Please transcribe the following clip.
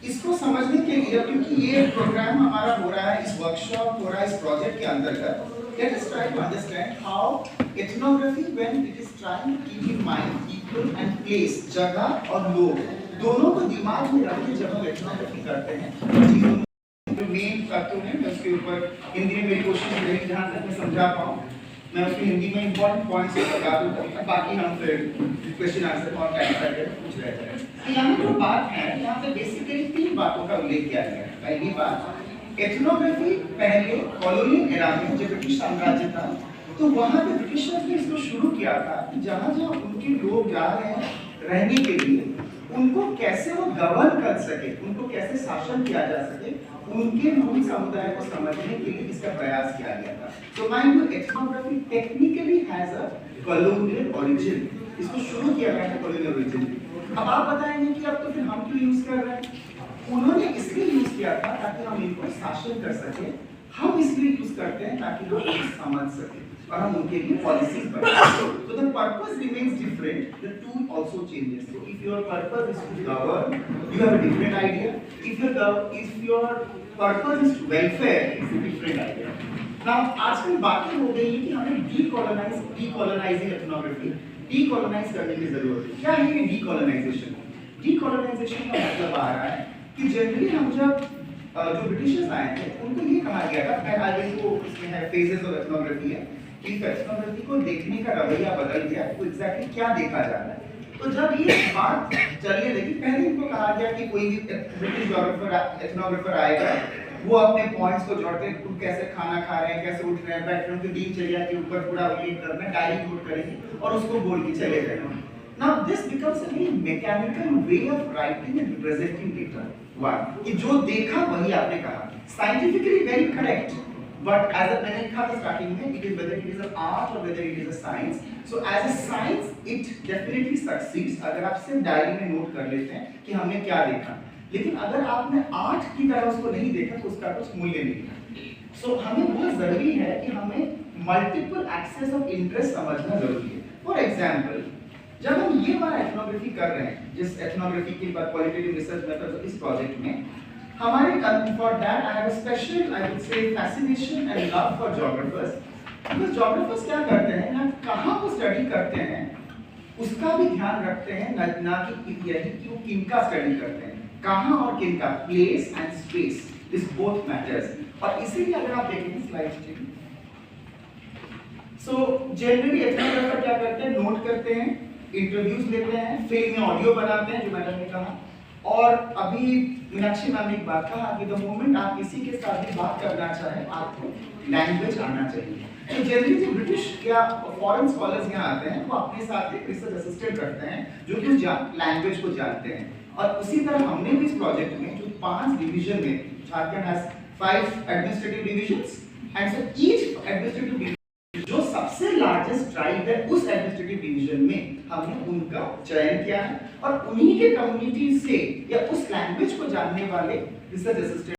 इसको समझने के लिए, क्योंकि ये प्रोग्राम हमारा हो रहा है, इस वर्कशॉप हो रहा है इस प्रोजेक्ट के अंतर्गत, let us try to understand how ethnography, when it is trying to keep in mind people and place, जगह और लोग दोनों को दिमाग में रख के जब हम ethnography करते हैं, जो मेन तत्व है मैं उसके ऊपर हिंदी में मेरी कोशिश रहेगी जहाँ तक मैं समझा पाऊँ मैं उसकी हिंदी में इंपॉर्टेंट पॉइंट्स बता दूँगा, बाकी हम फिर क्वेश्चन आंसर और टाइम करके पूछ रहे थे। तो यहाँ जो बात है, यहाँ पे बेसिकली 3 बातों का उल्लेख किया गया है। पहली बात, एथनोग्राफी पहले कॉलोनियल एरा में जब ब्रिटिश साम्राज्य था तो वहाँ पे ब्रिटिशर्स ने इसको शुरू किया था कि जहाँ जहाँ उनके लोग जा रहे हैं रहने के लिए, उनको कैसे वो गवर्न कर सके, उनको कैसे शासन किया जा सके, उनके मूल समुदाय को समझने के लिए इसका प्रयास किया गया था। तो mind you, ethnography technically has a colonial origin. इसको शुरू किया गया था कॉलोनियल ओरिजिन। अब आप बताएंगे कि अब तो फिर हम क्यों यूज कर रहे हैं? उन्होंने इसलिए यूज किया था ताकि हम इनको शासन कर सके, हम इसलिए यूज करते हैं ताकि हम इनको समझ सके और हम उनके लिए पॉलिसीज बनाए। So the purpose remains different, the tool also changes. So if your purpose is to govern, you have a different idea. If your purpose is to welfare, it's a different idea. Now आजकल बातें हो गई है कि हमें डीकोलोनाइजिंग ethnography, decolonise करने की जरूरत है। क्या है ये डीकोलोनाइजेशन? डीकोलोनाइजेशन का मतलब आ रहा है कि जनरली हम जब जो ब्रिटिशर्स आए थे उनको ये कहा गया था, पहले को इसमें है फेजेस ऑफ एथनोग्राफी है कि एथनोग्राफी को देखने का रवैया बदल गया, तो एग्जैक्टली क्या देखा जा रहा है। तो जब ये बात चलने लगी, पहले इनको कहा गया कि कोई भी ब्रिटिश जोग्राफर एथनोग्राफर आएगा, वो अपने पॉइंट्स को जोड़ते हैं, तुम कैसे खाना खा रहे हैं, कैसे उठ रहे हैं, बैठ रहे हैं, उनकी दिनचर्या के ऊपर पूरा उल्लेख करना है, डायरी नोट करेंगे और उसको बोल के चले जाएंगे। Now this becomes a very mechanical way of writing and representing data. One, कि जो देखा वही आपने कहा, scientifically very correct, but as a मैंने कहा था starting में, it is whether it is an art or whether it is a science. So as a science, it definitely succeeds अगर आप सिर्फ डायरी में नोट कर लेते हैं कि हमने क्या देखा, लेकिन अगर आपने आर्ट की तरह उसको नहीं देखा तो उसका कुछ मूल्य नहीं है। So हमें बहुत जरूरी है कि हमें multiple axes of interest समझना जरूरी है। For example, जब हम ये वाला एथनोग्राफी कर रहे हैं, जिस एथनोग्राफी के बाद क्वालिटेटिव रिसर्च मेथड इस प्रोजेक्ट में, हमारे for that I have a special, I would say, fascination and love for geographers. Because geographers क्या करते हैं ना, कहाँ को स्टडी करते हैं उसका भी ध्यान रखते हैं, ना कि यही कि वो किनका स्टडी करते हैं, कहाँ और किनका, place and space, this both matters. और इसीलिए अगर आप देखेंगे स्लाइड, सो जनरली एथनोग्राफर क्या करते हैं, नोट करते हैं, इंटरव्यूज लेते हैं, फिर में ऑडियो बनाते हैं जो मैडम ने कहा, और अभी मीनाक्षी मैम ने एक बात कहा कि द मोमेंट आप किसी के साथ भी बात करना चाहें आपको लैंग्वेज आना चाहिए। तो जनरली जो ब्रिटिश या फॉरेन स्कॉलर्स यहाँ आते हैं वो अपने साथ एक रिसर्च असिस्टेंट रखते हैं जो कि उस लैंग्वेज को जानते हैं। और उसी तरह हमने भी इस प्रोजेक्ट में जो 5 डिवीजन में, Jharkhand has 5 administrative divisions and so each administrative जो सबसे लार्जेस्ट ट्राइब है उस एडमिनिस्ट्रेटिव डिवीजन में हमने उनका चयन किया है और उन्हीं के कम्युनिटी से या उस लैंग्वेज को जानने वाले रिसर्च असिस्टेंट